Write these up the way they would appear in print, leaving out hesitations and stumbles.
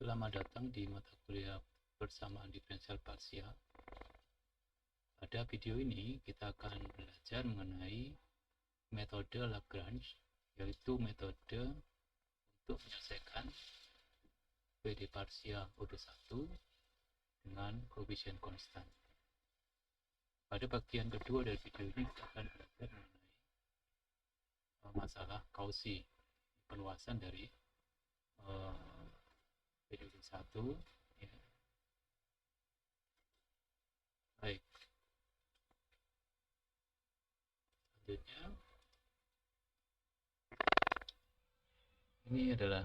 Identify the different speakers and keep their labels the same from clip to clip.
Speaker 1: Selamat datang di mata kuliah persamaan diferensial parsial. Pada video ini kita akan belajar mengenai metode Lagrange, yaitu metode untuk menyelesaikan PD parsial OD1 dengan koefisien konstan. Pada bagian kedua dari video ini kita akan belajar mengenai masalah Cauchy, perluasan dari PD 1 ya. Baik, selanjutnya ini adalah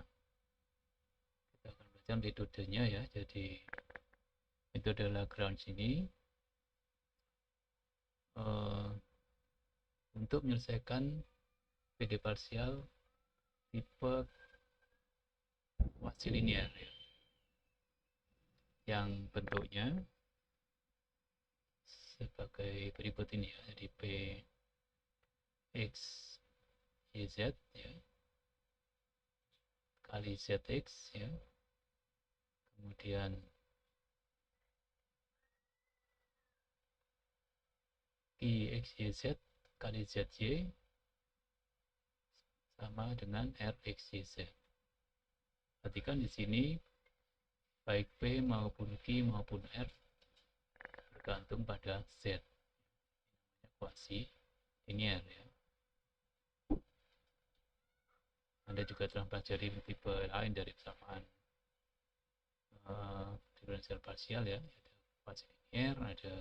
Speaker 1: kita akan belajar metodenya ya. Jadi metode Lagrange ini untuk menyelesaikan PD parsial tipe kuasi linear ya, yang bentuknya sebagai berikut ini ya. Jadi P X Y Z ya kali ZX ya, kemudian I X Y Z kali ZY sama dengan RX Y Z. Perhatikan di sini baik P maupun Q maupun R bergantung pada Z, kuasi linear ya. Anda juga telah pelajari tipe lain dari persamaan diferensial parsial ya, ada kuasi linear, ada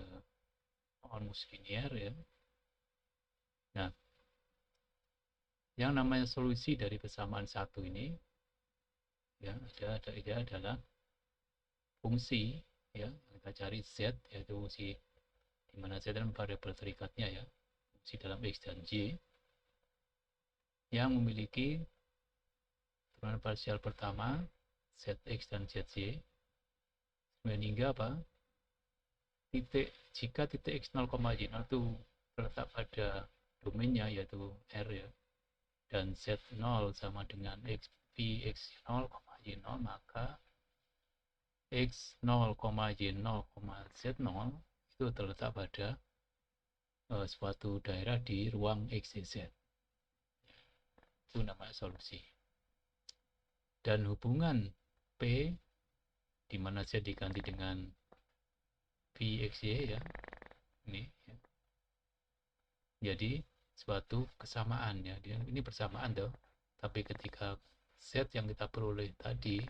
Speaker 1: almost linear ya. Nah, yang namanya solusi dari persamaan satu ini ya, ada adalah fungsi ya, kita cari Z, yaitu fungsi di mana Z adalah variabel terikatnya ya, fungsi dalam X dan Y yang memiliki turunan parsial pertama ZX dan ZY hingga apa? Jika titik X0, Y0 itu terletak pada domainnya yaitu R ya, dan Z0 sama dengan X, P X0, Y0, maka X0, Y0, Z0 itu terletak pada suatu daerah di ruang XYZ. Itu namanya solusi. Dan hubungan P di mana Z diganti dengan PXY ya, ini ya. Jadi suatu kesamaan ya, ini persamaan tuh, tapi ketika Z yang kita peroleh tadi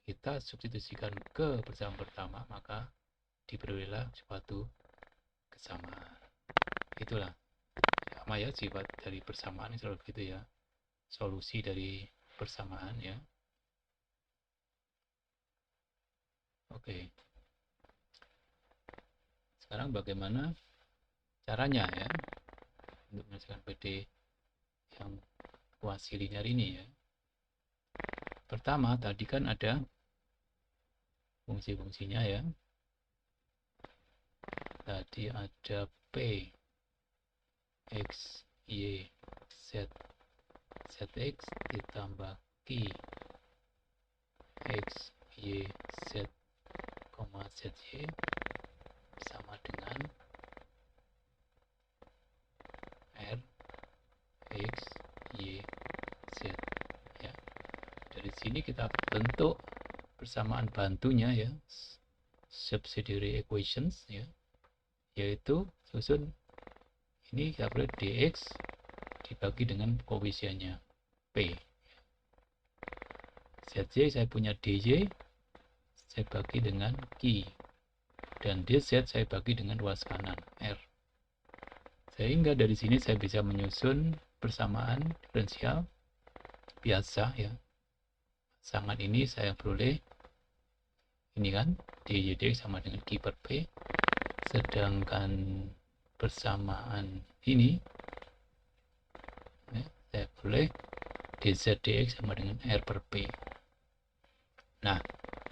Speaker 1: kita substitusikan ke persamaan pertama, maka diperolehlah suatu kesamaan. Itulah sama ya, sifat dari persamaan ini selalu begitu ya, solusi dari persamaan ya. Oke, sekarang bagaimana caranya ya untuk menyelesaikan PD yang kuasi linear ini ya. Pertama tadi kan ada fungsi-fungsinya ya. Tadi ada P X Y Z ZX ditambah Q X Y Z, ZY sama dengan R X Y Z ya. Dari sini kita bentuk persamaan bantunya ya, subsidiary equations ya, yaitu susun ini kita boleh dx dibagi dengan koefisiennya P. ZY saya punya dy saya bagi dengan Q, dan dz saya bagi dengan ruas kanan R. Sehingga dari sini saya bisa menyusun persamaan diferensial biasa ya. Sangat ini saya peroleh ini kan dy dx sama dengan Q per P, sedangkan persamaan ini ya, saya peroleh dz dx sama dengan R per P. Nah,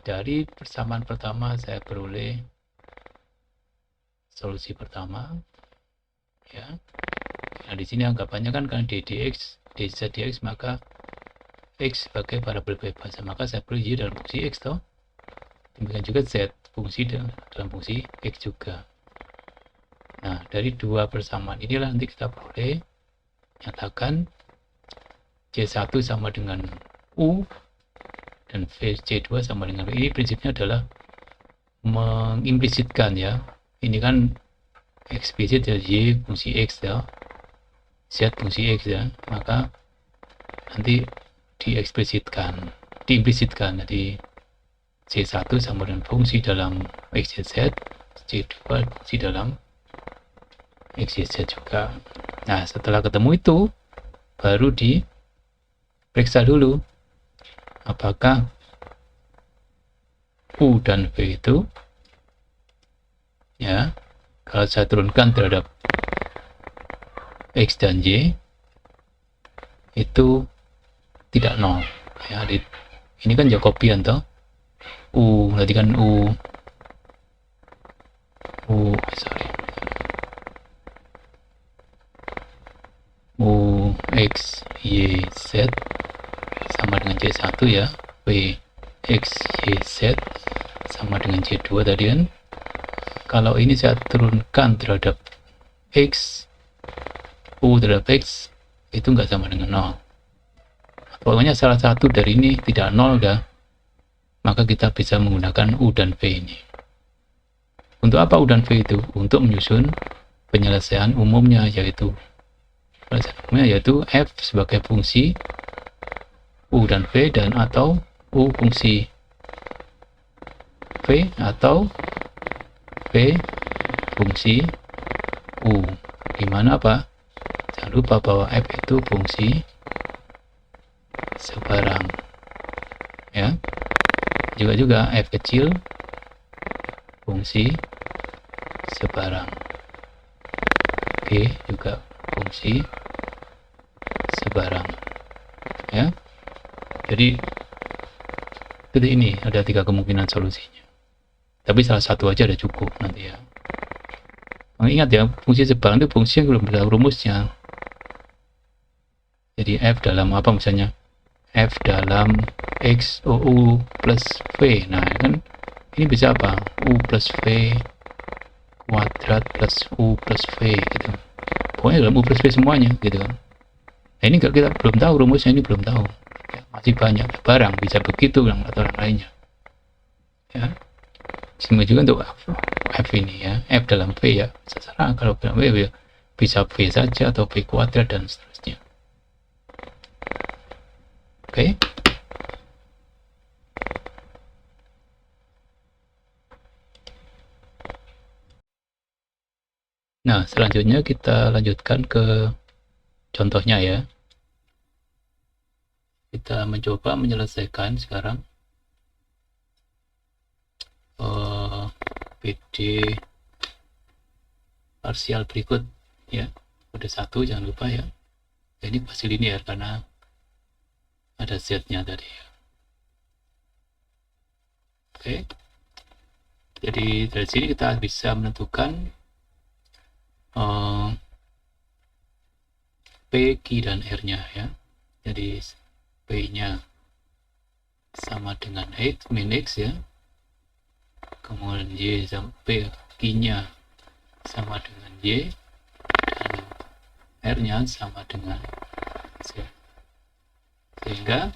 Speaker 1: dari persamaan pertama saya peroleh solusi pertama ya. Nah, di sini anggapannya kan karena dx dz dx, maka X sebagai variabel bebas, maka saya perlu Y dalam fungsi X toh. Demikian juga Z fungsi dalam fungsi X juga. Nah, dari dua persamaan inilah nanti kita boleh nyatakan C1 sama dengan U dan C2 sama dengan V. Ini prinsipnya adalah mengimplisitkan ya. Ini kan eksplisit ya, Y fungsi X ya, Z fungsi X ya, maka nanti diimplisitkan. Jadi C1 sama dengan fungsi dalam X, Y, Z, C2 fungsi dalam X, Y, Z juga. Nah, setelah ketemu itu, baru diperiksa dulu apakah U dan V itu, ya, kalau saya turunkan terhadap X dan Y, itu tidak nol. Ya, ini kan Jacobian toh. U, berarti kan U X, Y, Z sama dengan C1 ya. V, X, Y, Z sama dengan C2 tadi kan. Kalau ini saya turunkan terhadap X, U terhadap X, itu nggak sama dengan 0. Pokoknya salah satu dari ini tidak 0 dah, maka kita bisa menggunakan U dan V ini. Untuk apa U dan V itu? Untuk menyusun penyelesaian umumnya, yaitu F sebagai fungsi U dan V, dan atau U fungsi V atau V fungsi U. Gimana apa? Jangan lupa bahwa F itu fungsi sebarang ya. Juga F kecil fungsi sebarang, G juga fungsi sebarang ya. Jadi seperti ini, ada 3 kemungkinan solusinya, tapi salah satu aja udah cukup nanti ya. Ingat ya, fungsi sebarang itu fungsi yang belum ada rumusnya. Jadi F dalam apa, misalnya F dalam X U plus V. Nah kan ini bisa apa? U plus V kuadrat plus U plus V gitu. Pokoknya dalam U plus V semuanya gitu kan. Nah ini kita belum tahu rumusnya, ini belum tahu ya, masih banyak barang bisa begitu atau orang lainnya ya. Sama juga untuk F ini ya, F dalam V ya, secara kalau dalam V ya, bisa V saja atau V kuadrat dan seterusnya. Oke. Nah, selanjutnya kita lanjutkan ke contohnya ya. Kita mencoba menyelesaikan sekarang PD parsial berikut ya. Kode 1 jangan lupa ya. Ini pasti linear karena ada Z-nya tadi. Oke. Jadi dari sini kita bisa menentukan P, Q, dan R-nya ya. Jadi P-nya sama dengan X min X ya. Kemudian Y sampai Q-nya sama dengan Y, dan R-nya sama dengan Z. Sehingga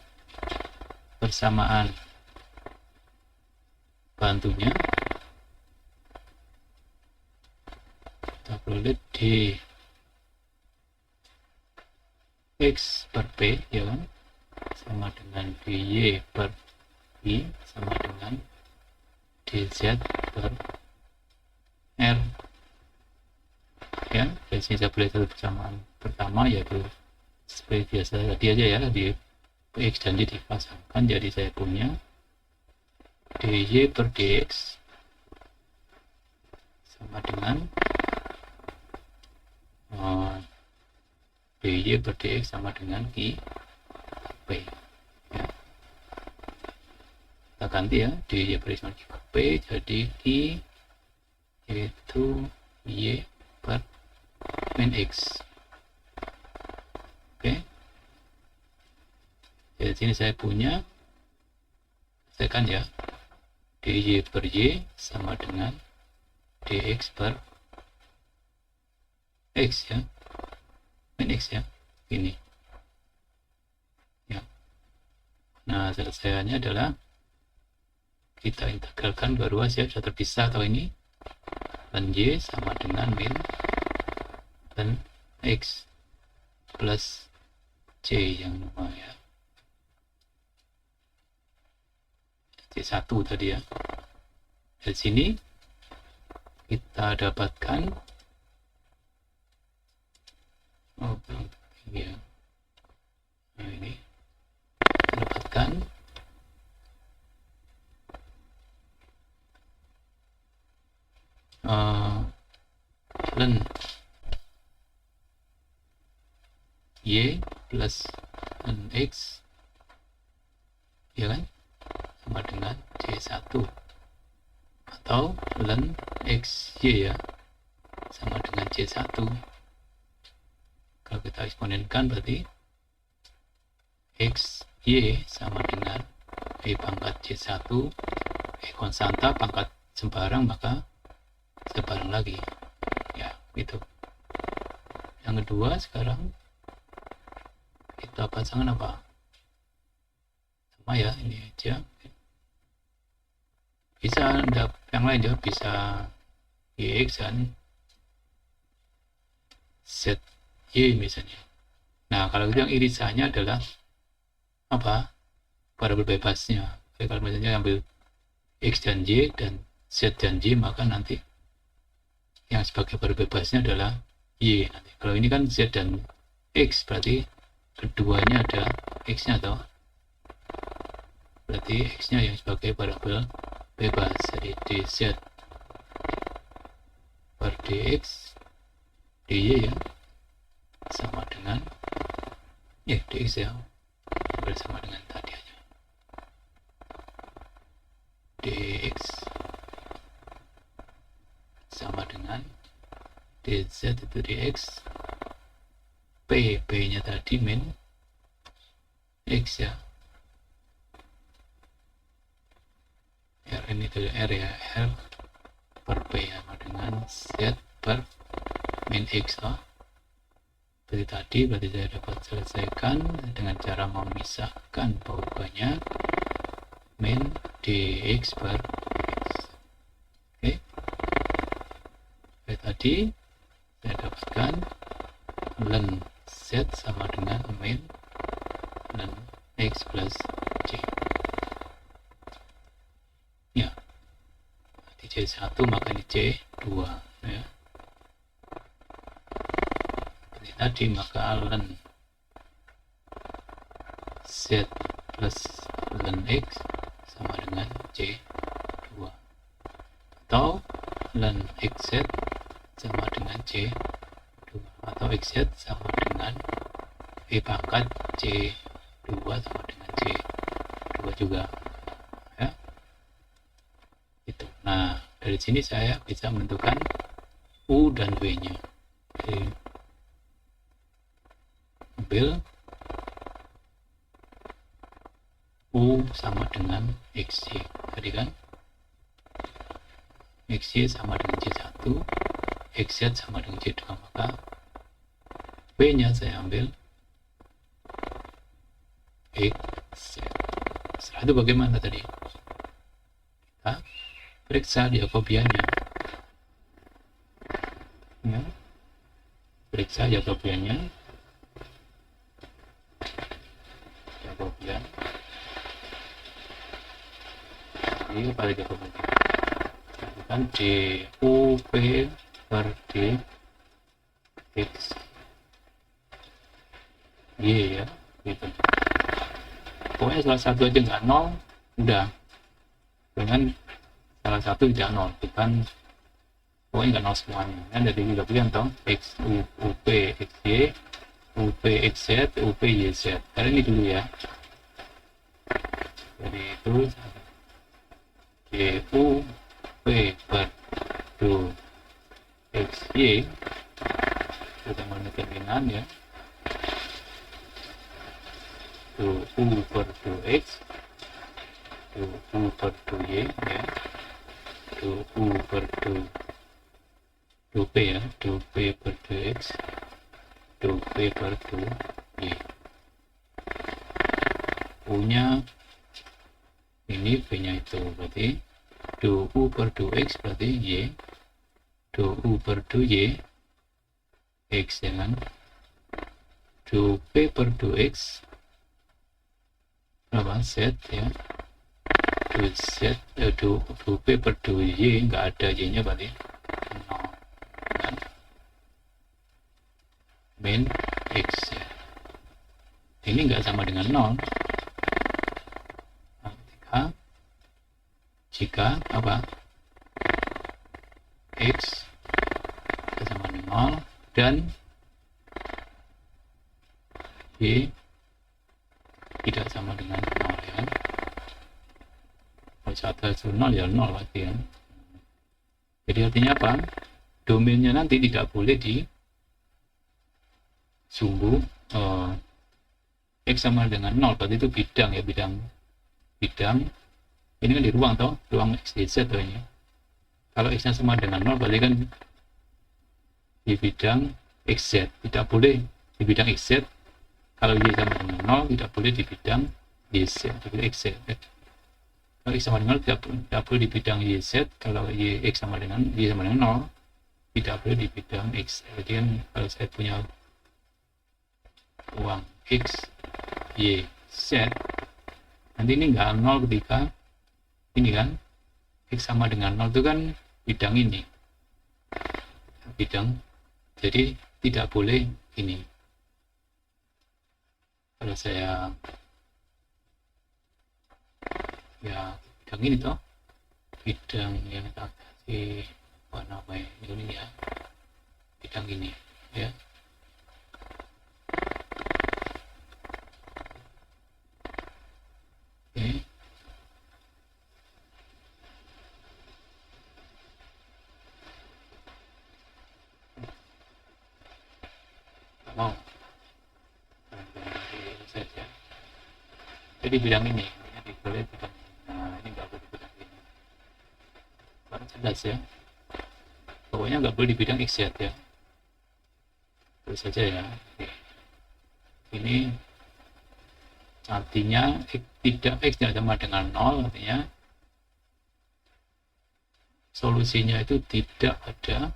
Speaker 1: persamaan bantunya kita peroleh D X per P ya kan, sama dengan DY per I sama dengan DZ per R ya. Dari sini saya boleh satu persamaan pertama, yaitu seperti biasa tadi aja ya, di X dan Y dipasangkan, jadi saya punya DY per DX sama dengan DY per DX sama dengan Q P ya. Kita ganti ya, DY per X sama Q P, jadi Q yaitu Y per min X. Oke. Jadi Dari sini saya punya, kan ya, dy per y sama dengan dx per x ya, min x ya, ini ya. Nah, selesaiannya adalah kita integralkan dua ruas ya, sudah terpisah atau ini, dan y sama dengan min dan x plus c yang nomor ya, C1 tadi ya. Dari sini kita dapatkan ya. Nah, ini kita dapatkan ln y plus ln x ya kan, sama dengan C1, atau ln xy ya, sama dengan C1. Kalau kita eksponenkan berarti xy sama dengan e pangkat C1, e konstanta pangkat sembarang maka sembarang lagi ya, gitu. Yang kedua, sekarang kita pasangkan apa, sama ya, ini aja. Bisa ada yang lain juga, bisa YX dan ZY misalnya. Nah, kalau yang irisannya adalah apa, variabel bebasnya. Jadi kalau misalnya ambil X dan Y dan Z dan Y, maka nanti yang sebagai variabel bebasnya adalah Y nanti. Kalau ini kan Z dan X, berarti keduanya ada X-nya, atau berarti X-nya yang sebagai variabel bebas. Jadi dz per dx dy ya, sama dengan ya dx ya, bersama dengan tadi aja, dx sama dengan dz itu dx p nya tadi min x ya, R ini itu R ya, R per P ya, sama dengan Z per min X lah. Berarti saya dapat selesaikan dengan cara memisahkan perubahannya min dx per X. Oke. Tadi saya dapatkan ln Z sama dengan min ln X plus C. Ya, C1 maka ini C2 ya. Seperti tadi, maka ln Z plus ln X sama dengan C2, atau ln XZ sama dengan C2, atau XZ sama dengan E pangkat C2 sama dengan C2 juga ya. Nah, dari sini saya bisa menentukan U dan W nya. Jadi, ambil U sama dengan XY tadi kan, XY sama dengan C1, XZ sama dengan C2, maka W nya saya ambil XZ. Setelah itu bagaimana tadi? Kita periksa Jacobiannya ya, periksa Jacobian ini pada Jacobian kan DUP per D X Y ya, gitu. Pokoknya salah satu aja nggak nol, udah dengan salah satu tidak nol, bukan pokoknya nggak nol semuanya kan. Dari juga pilihan toh X UP XY, UP XZ, UP YZ. Karena ini dulu ya, jadi itu DUP per do XY kita mendeterminan ya, do U per do X, do U per do Y, ya, do U per do P, ya, do P per do X, do P per do Y. U nya ini, P nya itu, berarti do U per do X berarti Y, do U per do Y X, ya kan, do P per do X berapa, Z, ya, do Z, do P per do Y, nggak ada Y nya berarti 0, kan, min X, ya. Ini nggak sama dengan 0. Nah, jika apa, X sama dengan 0 dan Y tidak sama dengan 0, ya kan. Kalau 1 0 ya 0 pasti, kan. Jadi artinya apa? Domainnya nanti tidak boleh di sumbu X sama dengan 0, berarti itu bidang, ya, bidang ini kan di ruang toh, ruang X, Y, Z toh ini. Kalau X nya sama dengan 0 berarti kan di bidang XZ, tidak boleh di bidang XZ. Kalau Y sama dengan 0 tidak boleh di bidang YZ, tapi XZ. Kalau X sama dengan 0 tidak boleh di bidang YZ. Kalau Y sama dengan 0 tidak boleh di bidang X. Jadi kan kalau saya punya ruang X, Y, Z, nanti ini nggak 0 ketika ini kan X sama dengan 0 itu kan bidang ini, bidang, jadi tidak boleh ini. Kalau saya ya bidang ini toh, bidang yang tak kasih apa namanya ini, ya, bidang ini, ya. Oke. Mau saja. Jadi bidang ini boleh bidang, nah ini nggak boleh bidang ini. Baru jelas, ya. Pokoknya nggak boleh di bidang XZ, ya. Terus saja, ya. Ini artinya tidak X tidak sama dengan 0, artinya solusinya itu tidak ada.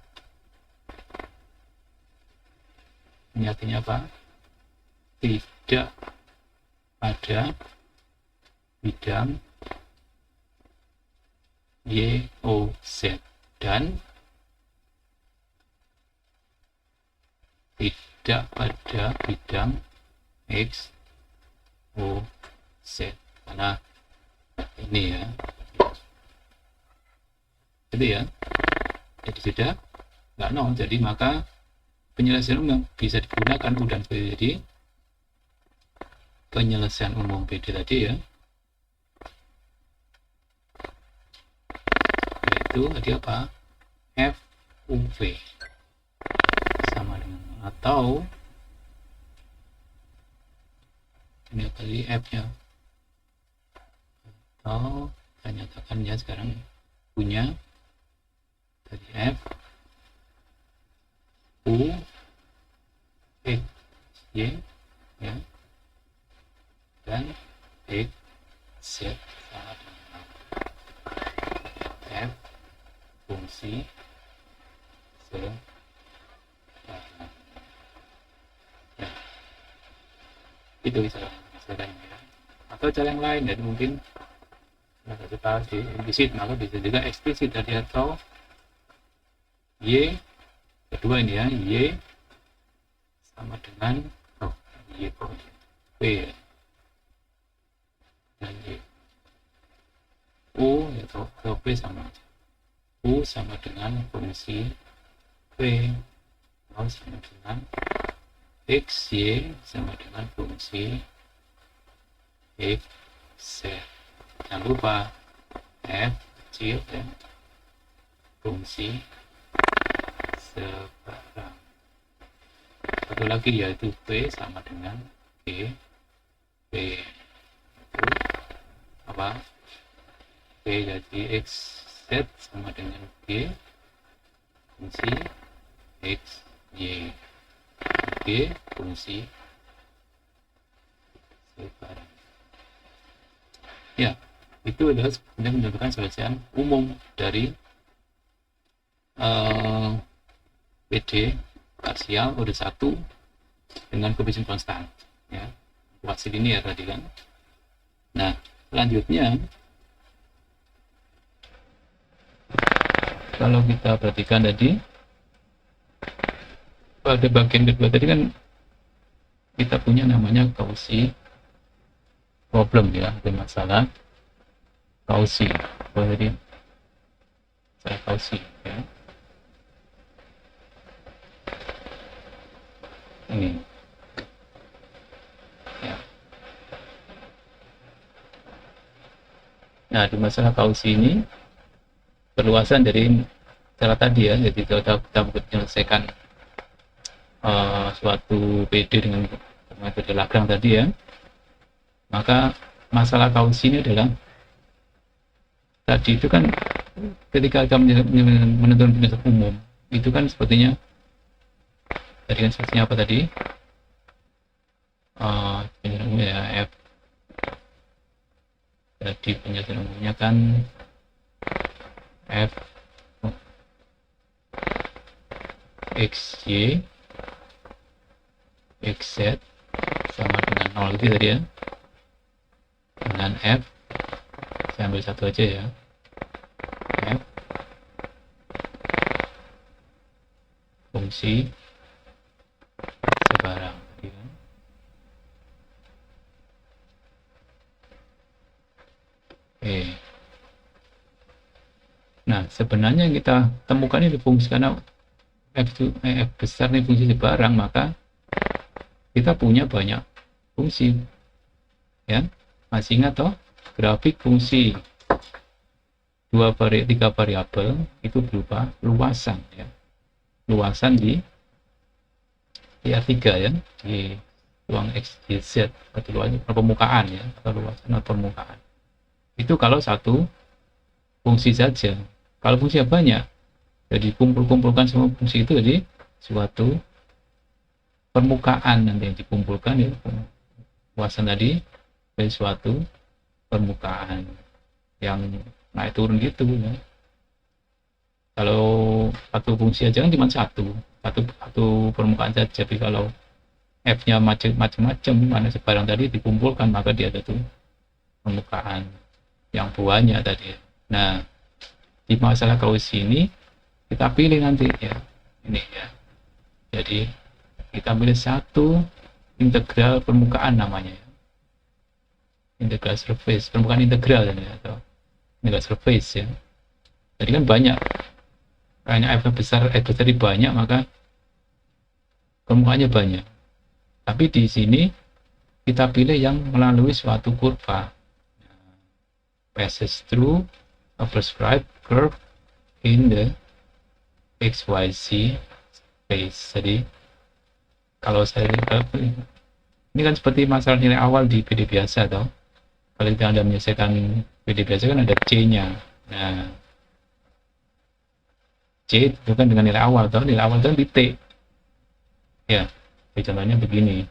Speaker 1: Ini artinya apa? Tidak ada bidang Y, O, Z dan tidak ada bidang X, O, Z, karena ini, ya. Jadi, ya, jadi sudah nggak 0, jadi maka penyelesaian umum bisa digunakan U dan B. Jadi penyelesaian umum PD tadi, ya, yaitu tadi apa, F U V sama dengan, atau ini tadi F nya, atau kita nyatakan, ya, sekarang punya tadi F U X Y, ya, dan X Z sama dengan F fungsi sekarang, ya, itu bisa caranya, ya. Atau cara yang lain, dan mungkin kita di implisit, maka bisa juga eksplisit tadi, atau Y kedua ini, ya, Y sama dengan Y P, dan Y U, atau P sama U sama dengan fungsi P, O sama dengan X, Y sama dengan fungsi X, Z. Jangan lupa F kecil dan fungsi sebarang. Satu lagi yaitu P sama dengan G, B itu apa? B jadi X Z sama dengan G fungsi X Y, G fungsi sebarang. Ya, itu adalah sebenarnya menentukan selesaian umum dari PD parsial order 1 dengan koefisien konstan, ya, kuasi linear tadi kan. Nah, selanjutnya kalau kita perhatikan tadi pada bagian kedua tadi kan kita punya namanya Cauchy problem, ya, ada masalah Cauchy. Jadi masalah Cauchy, ya. Ini, ya. Nah, di masalah Cauchy ini perluasan dari cara tadi, ya. Jadi kalau kita menyelesaikan suatu PD dengan metode Lagrange tadi, ya, maka masalah Cauchy ini adalah tadi itu kan ketika kita menentukan penjelasan umum itu kan sepertinya tadi kan sepertinya apa tadi, penjelasan umumnya, ya, F. Jadi penjelasan umumnya kan F XY XZ sama dengan 0 gitu tadi, ya, dengan F, saya ambil satu aja, ya, F fungsi sebarang tadi kan. Oke. Nah, sebenarnya yang kita temukan ini fungsi, karena F besar ini fungsi sebarang, maka kita punya banyak fungsi, ya. Masih ingat toh grafik fungsi 3 variabel itu berupa luasan, ya, luasan di R3, ya, di ruang X, Y, Z, atau luasan permukaan, ya, atau luasan permukaan. Itu kalau satu fungsi saja. Kalau fungsinya banyak, jadi kumpulkan semua fungsi itu jadi suatu permukaan nanti yang dikumpulkan, ya, luasan tadi dari suatu permukaan yang naik turun gitu, ya. Kalau satu fungsi aja kan cuma satu permukaan saja. Tapi kalau F-nya macam-macam, mana sebarang tadi dikumpulkan, maka dia ada tuh permukaan yang banyak tadi. Nah, di masalah Cauchy ini kita pilih nanti, ya, ini, ya. Jadi kita pilih satu integral permukaan namanya, ya. Integral surface, permukaan integral, ya, atau integral surface, ya. Jadi kan banyak F besar banyak, maka permukaannya banyak. Tapi di sini kita pilih yang melalui suatu kurva, passes through a prescribed curve in the XYZ space. Jadi kalau saya ini kan seperti masalah nilai awal di PD biasa, toh. Kalau kita Anda menyelesaikan PD biasa kan ada C-nya. Nah, C itu kan dengan nilai awal, toh. Nilai awal kan di T. Ya, contohnya begini.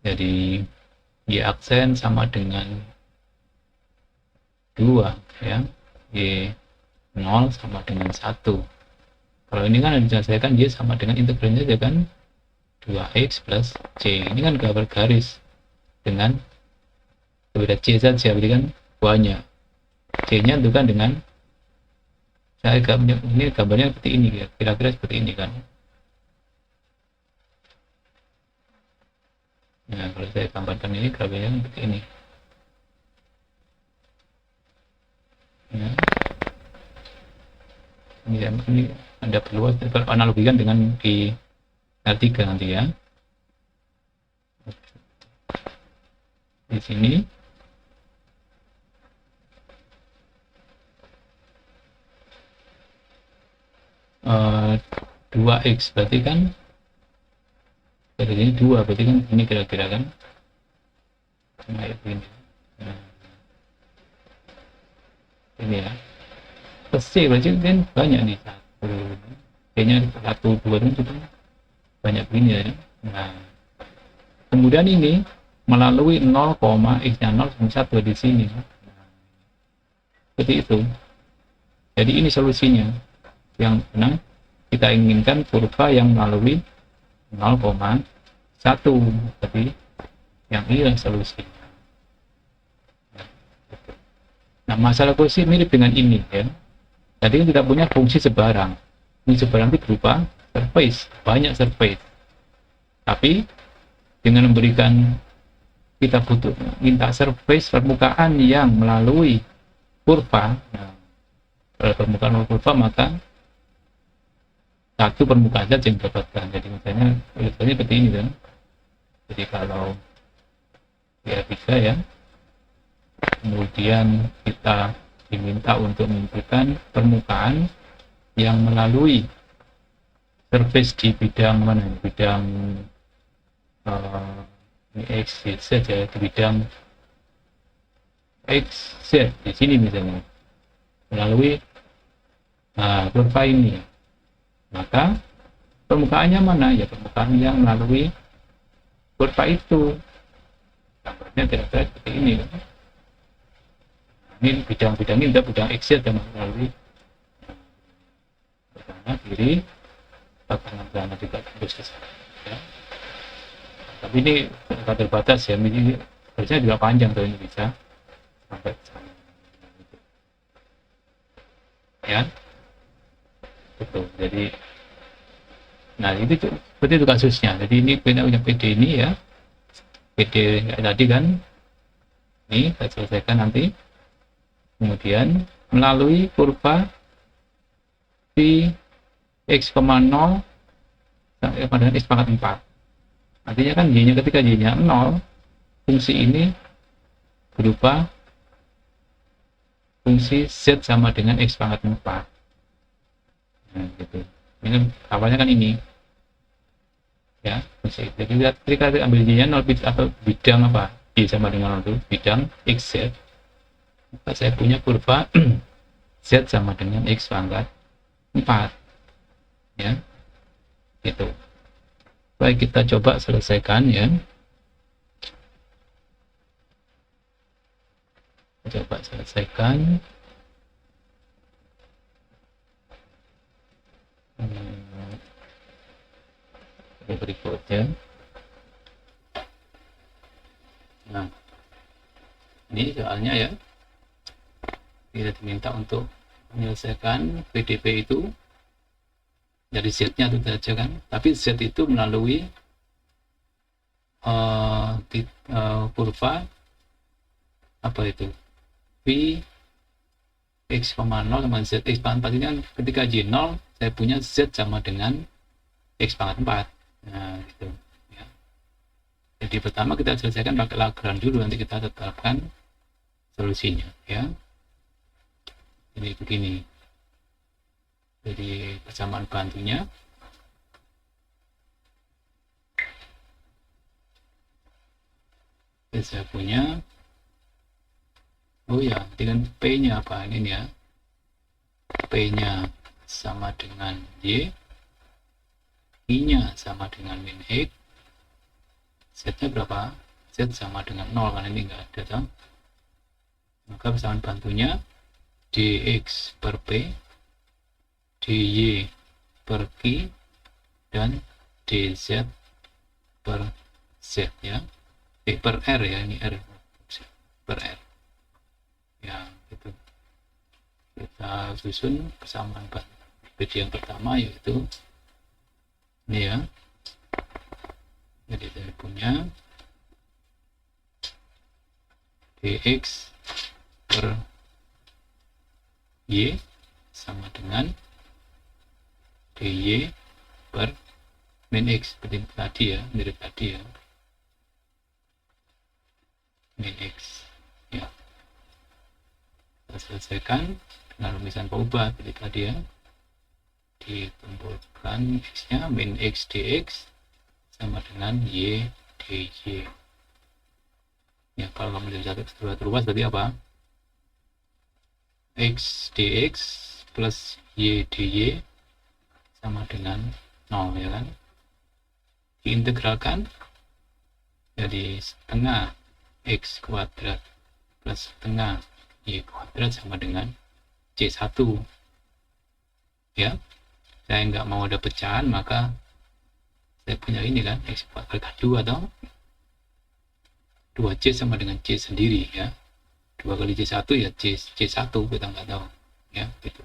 Speaker 1: Jadi Y aksen sama dengan 2, ya. Y 0 sama dengan 1. Kalau ini kan diselesaikan Y sama dengan integralnya aja kan 2x plus C. Ini kan gambar garis dengan berbeda C saja, berarti kan banyak. C-nya itu kan dengan, saya ini gambarnya seperti ini, ya. Kira-kira seperti ini kan. Nah, kalau saya gambarkan ini gambarnya seperti ini. Ya. Ini Anda perlu analogikan dengan di R3 nanti, ya. Di sini uh, 2x berarti kan dari ini 2, berarti kan ini kira-kira kan kayak begini. Nah, ini ya plus C berarti kan banyak nih, satu kayaknya satu dua itu banyak begini ya. Nah kemudian ini melalui 0, x nya 0 1 di sini. Seperti itu. Jadi ini solusinya. Yang benar kita inginkan kurva yang melalui 0,1. Jadi yang ini solusinya. Nah masalah kursi mirip dengan ini ya. Tadi kita punya fungsi sebarang. Fungsi sebarang itu berupa surface, banyak surface. Tapi dengan memberikan kita butuh minta surface permukaan yang melalui kurva. Nah, pada permukaan kurva maka satu permukaan saja yang didapatkan. Jadi misalnya seperti ini kan. Jadi kalau ya bisa ya. Kemudian kita diminta untuk menentukan permukaan yang melalui surface di bidang mana? Bidang X, Z ya, di bidang X, Z di sini misalnya melalui kurva ini, maka permukaannya mana? Ya permukaan yang melalui kurva itu. Gambarnya kira-kira seperti ini kan? Ini bidang-bidang ini bidang X, Z yang melalui kanan kiri, kanan juga terus ke sana ya. Tapi ini terbatas ya, ini harusnya juga panjang tuh, ini bisa sampai sana ya. Betul. Jadi nah itu seperti itu kasusnya. Jadi ini punya PD ini ya, PD tadi kan ini kita selesaikan nanti. Kemudian melalui kurva di x, 0 sampai pada x pangkat 4. Artinya kan y-nya ketika y-nya 0, fungsi ini berupa fungsi z sama dengan x pangkat 4. Nah, gitu. Ini awalnya kan ini. Ya, fungsi. Jadi ketika ambil y-nya 0 atau bidang apa? Y sama dengan 0 itu bidang x, z. Maka saya punya kurva z sama dengan x pangkat 4 ya, gitu. Baik, kita coba selesaikan ya. Coba selesaikan. Berikutnya. Nah, ini soalnya ya. Kita diminta untuk menyelesaikan PDP itu dari Z-nya itu saja kan, tapi Z itu melalui kurva apa itu V x, 0 sama Z x pangkat 4 ini kan ketika Y 0 saya punya Z sama dengan x pangkat 4. Nah gitu ya. Jadi pertama kita selesaikan pakai Lagrange dulu, nanti kita tetapkan solusinya ya. Ini begini. Jadi persamaan bantunya saya punya dengan P-nya apa ini ya, P-nya sama dengan Y, I-nya sama dengan min X, Z-nya berapa? Z sama dengan 0 kan ini enggak ada toh. Maka persamaan bantunya dx per P, dy per Q, dan dz per Z ya. Per R ya, ini R per R ya, gitu. Kita susun persamaan PD yang pertama yaitu ini ya. Jadi saya punya dx per Y sama dengan dy per min X, seperti tadi ya, mirip tadi ya, min X ya. Kita selesaikan dengan rumisan pengubah seperti tadi ya, dikumpulkan X nya min X dx sama dengan Y dy ya. kalau kamu dari satu ruas berarti apa? X dx plus y dy sama dengan 0, ya kan? Diintegralkan jadi setengah x kuadrat plus setengah y kuadrat sama dengan C1, ya. Saya nggak mau ada pecahan, maka saya punya ini kan, x kuadrat 2 atau 2C sama dengan C sendiri, ya. 2 kali C1 ya C1, kita nggak tahu, ya, gitu.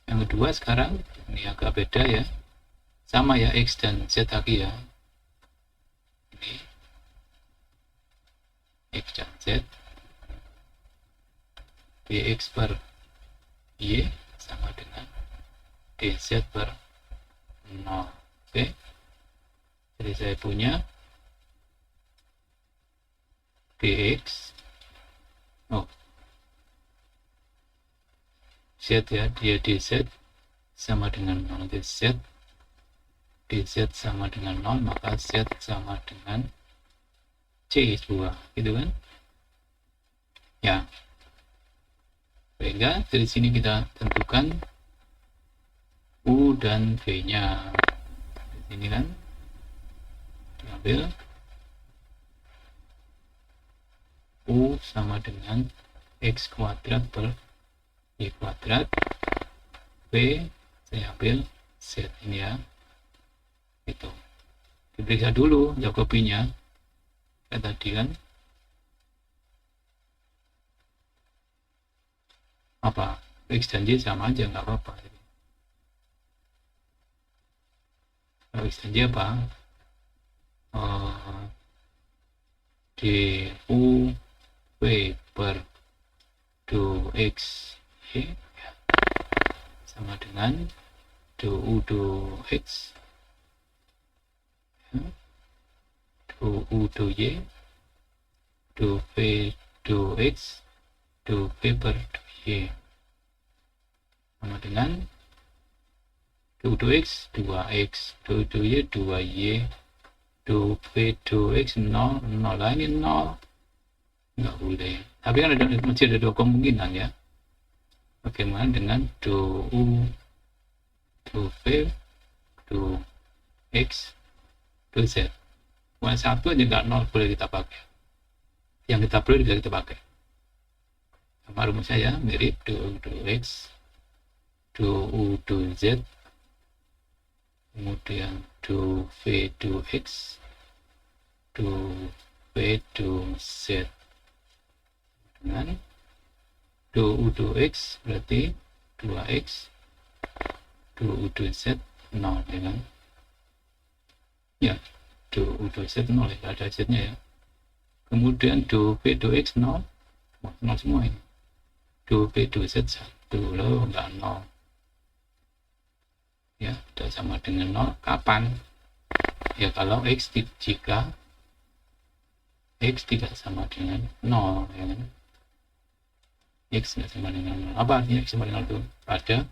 Speaker 1: Yang kedua sekarang, ini agak beda ya, sama ya X dan Z lagi ya. Ini X dan Z, dx per y sama dengan dz per 0. Oke, jadi saya punya dx z ya, dia dz sama dengan 0, dz sama dengan 0, maka z sama dengan C2, gitu kan ya. Sehingga dari sini kita tentukan U dan V nya. Di sini kan diambil U sama dengan X kuadrat per Y kuadrat, V saya ambil Z ini ya, itu diperiksa dulu Jacobi-nya kayak tadi kan, apa X dan Y sama aja, nggak apa-apa. Kalau X dan Y apa, du V per du X Y sama dengan du X du Y du V du X du V per du Y sama dengan du X 2X du Y 2Y du V du X 0 lah, ini 0 nggak boleh, tapi kan masih ada dua kemungkinan ya. Bagaimana dengan du V du X du Z, satu aja nggak 0 boleh kita pakai, yang kita boleh bisa kita pakai sama rumusnya ya, mirip du X du Z kemudian du V du X du V du Z dengan du X berarti 2X du Z 0, ya kan ya, du Z 0 ya, ada Z nya ya. Kemudian du V du X 0 semua ini, du V du Z 1 loh, enggak 0 ya, tidak sama dengan 0. Kapan? Ya kalau jika X tidak sama dengan 0, ya kan? X tidak sama dengan 0. Apa artinya X sama dengan 0 itu? Pada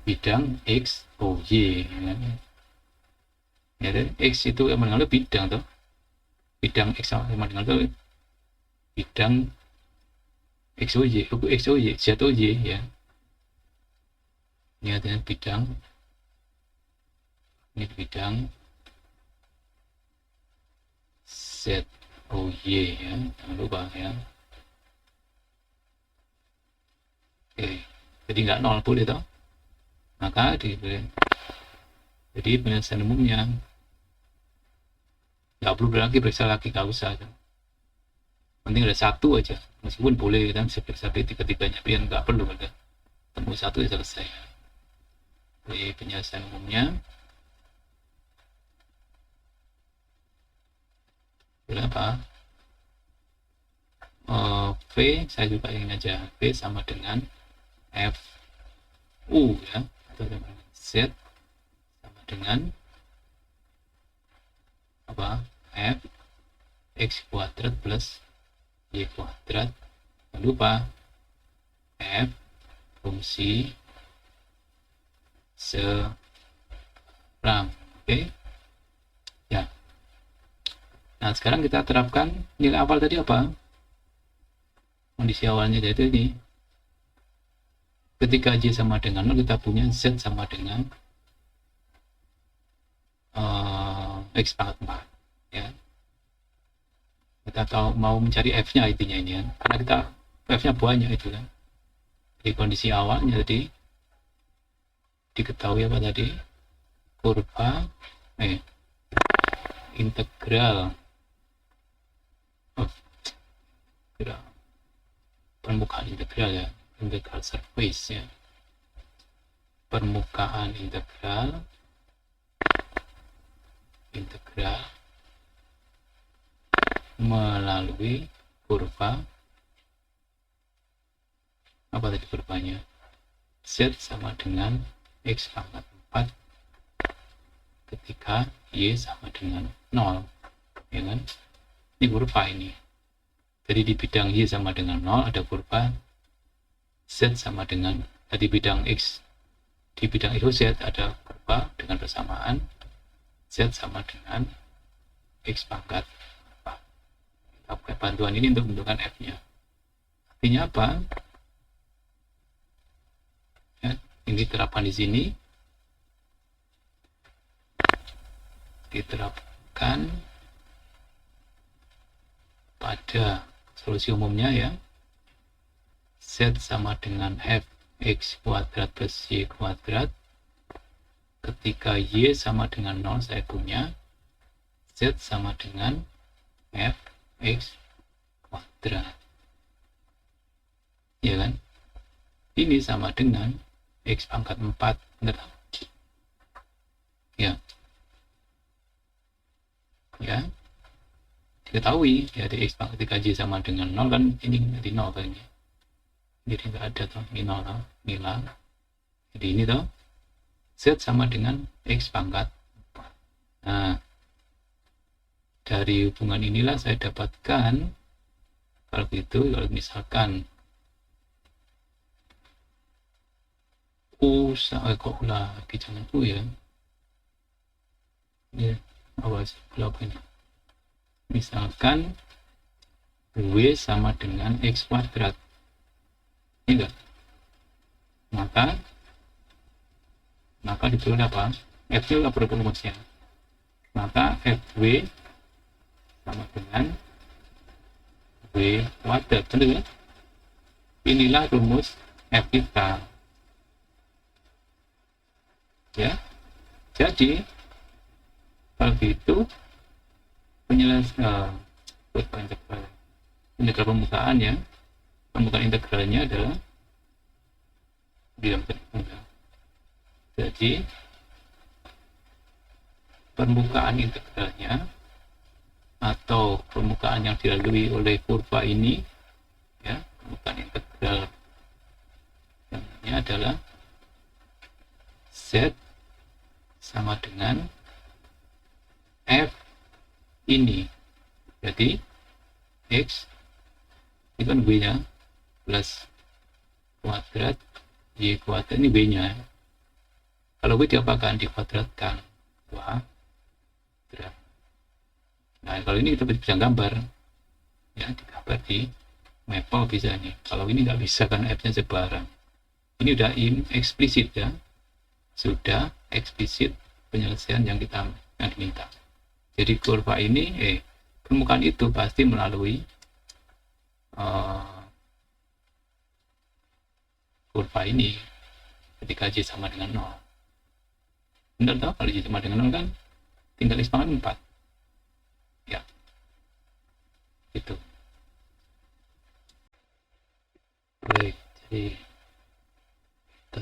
Speaker 1: bidang X, O, Y, ya kan? Ya, X itu yang dengan bidang tuh. Bidang X sama dengan itu bidang X, O, Y, Z, O, Y, ya. Ini artinya bidang, ini bidang Z, O, Y, ya. Jangan lupa ya. Oke, jadi nggak 0 boleh toh, maka jadi penyelesaian umumnya nggak perlu lagi periksa lagi, nggak usah, penting ada satu aja, meskipun boleh kan sampai tiga-tiganya, biar nggak perlu ada temu satu ya selesai. Jadi penyelesaian umumnya berapa? V saya juga ingin aja, V sama dengan F U ya, atau dengan Z sama dengan apa? F X kuadrat plus Y kuadrat. Jangan lupa F fungsi seberang. Oke ya, Nah, sekarang kita terapkan nilai awal tadi apa? Kondisi awalnya yaitu ini. Ketika Y sama dengan 0, kita punya Z sama dengan X pangkat 4. Ya. Kita tahu mau mencari F-nya intinya ini kan. Karena kita F-nya banyak itu kan. Di kondisi awalnya tadi diketahui apa tadi? Kurva integral permukaan integral ya, integral surface ya, permukaan integral melalui kurva apa tadi kurvanya, Z sama dengan X pangkat 4 ketika Y sama dengan 0, ya kan? Ini kurva ini. Jadi di bidang Y sama dengan 0 ada kurva Z sama dengan, di bidang X, di bidang Z ada kurva dengan persamaan Z sama dengan X pangkat 4. Kita pakai bantuan ini untuk menentukan F-nya. Artinya apa? Ya, ini terapan di sini. Diterapkan pada solusi umumnya ya. Z sama dengan Fx kuadrat plus Y kuadrat. Ketika Y sama dengan 0, saya punya Z sama dengan Fx kuadrat. Ya kan? Ini sama dengan X pangkat 4. Benar? Ya. Ya. Diketahui ya, di X pangkat ketika Y sama dengan 0 kan ini jadi 0 kan ini. Jadi nggak ada tuh, ini 0 hilang. Jadi ini tuh Z sama dengan X pangkat 4. Nah, dari hubungan inilah saya dapatkan, kalau gitu, kalau misalkan U, kok lagi, jangan U ya. Ini, awas, blok ini. Misalkan W sama dengan X kuadrat. Ini enggak? Maka ditulis apa? F itu apa rumusnya? Maka Fw sama dengan W kuadrat, benar ya? Inilah rumus F kita. Ya, jadi kalau gitu penyelesaian integral permukaan ya, permukaan integralnya adalah diameter tunggal. Jadi permukaan integralnya atau permukaan yang dilalui oleh kurva ini ya, permukaan integral yang adalah Z sama dengan F ini. Jadi X ini kan W nya plus kuadrat Y kuadrat, ini W nya. Kalau W diapakan? Dikuadratkan kuadrat. Nah, kalau ini kita bisa gambar ya, digambar di mapel bisa nih. Kalau ini nggak bisa kan F nya sebarang. Ini udah eksplisit ya, sudah eksplisit penyelesaian yang diminta. Jadi kurva ini permukaan itu pasti melalui kurva ini ketika Y sama dengan 0. Benar toh? Kalau Y sama dengan 0 kan tinggal X pangkat 4. Ya. Itu. Baik, jadi kita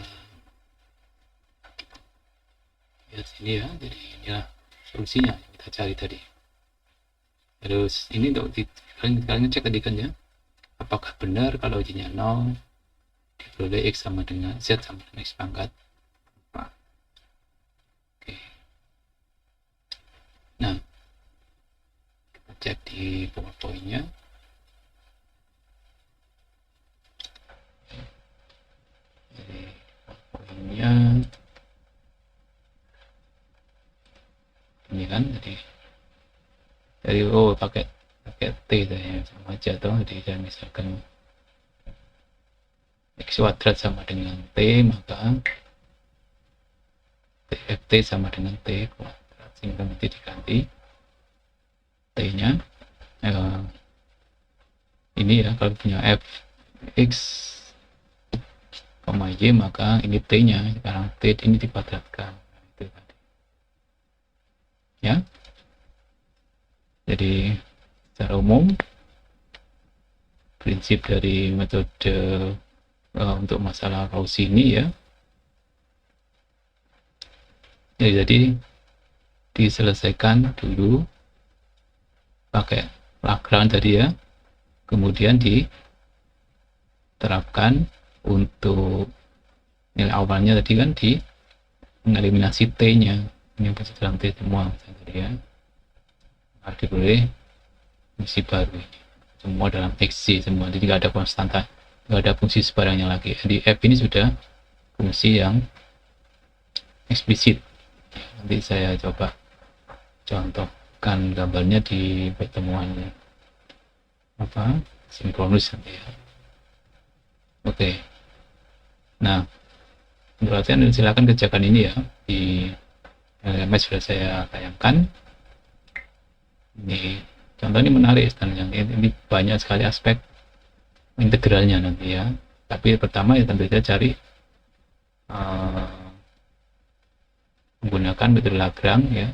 Speaker 1: lihat sini ya. Jadi inilah solusinya yang kita cari tadi. Terus ini untuk kalian cek tadi kan ya, apakah benar kalau Y-nya 0 diperoleh X sama dengan Z sama dengan X pangkat 4. Oke. Nah, kita cek di PowerPoint-nya. Jadi PowerPoint-nya ini kan, jadi Jadi pakai T saya sama aja toh. Jadi saya misalkan X kuadrat sama dengan T, maka TFT sama dengan T kuadrat, sehingga nanti diganti T nya ini ya, kalau punya F X, Y, maka ini T nya, sekarang T ini dikuadratkan, itu tadi ya. Jadi secara umum prinsip dari metode untuk masalah Cauchy ini ya, jadi diselesaikan dulu pakai Lagrange tadi ya, kemudian diterapkan untuk nilai awalnya tadi kan, di mengeliminasi T nya, ini pasti dalam T semua tadi ya, arti boleh fungsi baru ini semua dalam XC semua, jadi nggak ada konstanta, nggak ada fungsi sebarangnya lagi. Di F ini sudah fungsi yang eksplisit. Nanti saya coba contohkan gambarnya di pertemuan sinkronus nanti ya. Oke. Nah, untuk latihan silakan kerjakan ini ya, di LMS sudah saya tayangkan. Ini contoh ini menarik, ini banyak sekali aspek integralnya nanti ya. Tapi pertama ya tentu saja cari menggunakan metode Lagrange ya,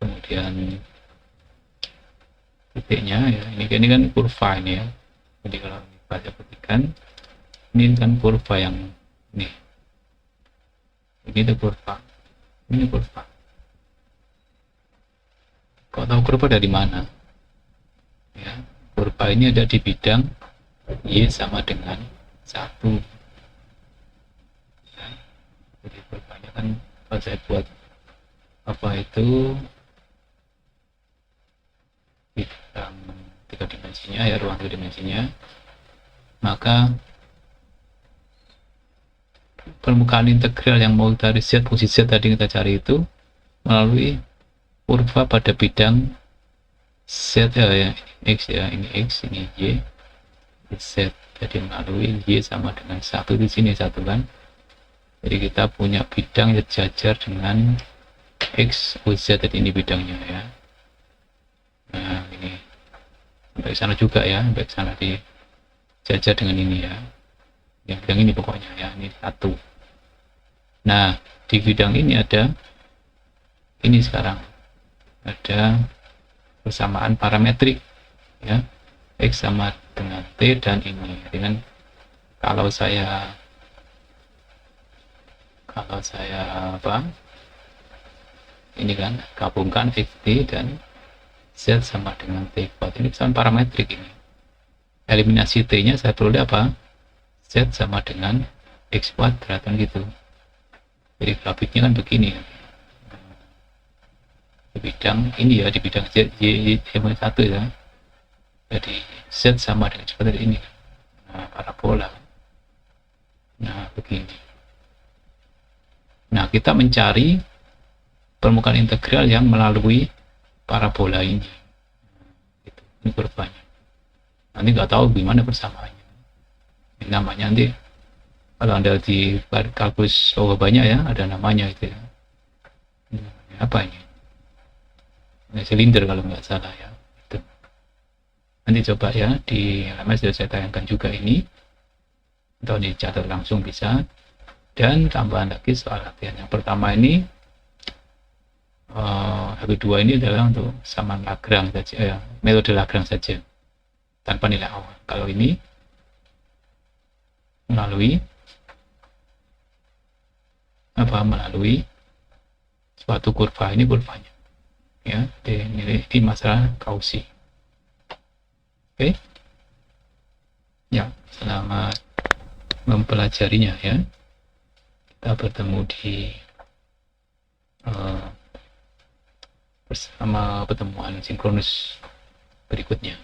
Speaker 1: kemudian titiknya ya, ini kan kurva ini ya. Jadi kalau baca petikan, ini kan kurva yang ini itu kurva, ini kurva. Kok tahu kurva dari mana ya? Kurva ini ada di bidang Y sama dengan 1 ya. Jadi kurvanya kan kalau saya buat itu bidang 3 dimensinya ya, ruang 3 dimensinya, maka permukaan integral yang mau dari Z, fungsi Z tadi kita cari itu melalui kurva pada bidang Z ya, X ya, ini X, ini Y, Z. Jadi melalui Y sama dengan 1 di sini 1 kan. Jadi kita punya bidang sejajar dengan X, Y, Z, ini bidangnya ya. Nah ini sampai sana juga ya, sampai sana dijajar dengan ini ya, yang bidang ini pokoknya ya, ini 1. Nah di bidang ini ada ini, sekarang ada persamaan parametrik ya, X sama dengan T dan ini dengan kalau saya ini kan gabungkan X, T dan Z sama dengan T kuadrat, ini persamaan parametrik ini. Eliminasi T nya saya peroleh Z sama dengan X kuadrat kan gitu. Jadi grafiknya kan begini di bidang ini ya, di bidang Z, Y, 1 ya. Jadi Z sama dengan seperti ini. Nah, parabola. Nah, begini. Nah, kita mencari permukaan integral yang melalui parabola ini. Ini kurvanya. Nanti nggak tahu gimana persamaannya. Ini namanya nanti kalau Anda di kalkulus banyak ya, ada namanya itu ya. Ini apa ini? Ini silinder kalau nggak salah ya. Itu. Nanti coba ya, di LMS sudah saya tayangkan juga ini. Atau dicatat langsung bisa. Dan tambahan lagi soal latihan yang pertama ini, kedua ini adalah untuk sama Lagrange saja ya, metode Lagrange saja tanpa nilai awal. Kalau ini melalui suatu kurva, ini kurvanya ya, di masalah Cauchy. Oke ya, selamat mempelajarinya ya. Kita bertemu di bersama pertemuan sinkronus berikutnya.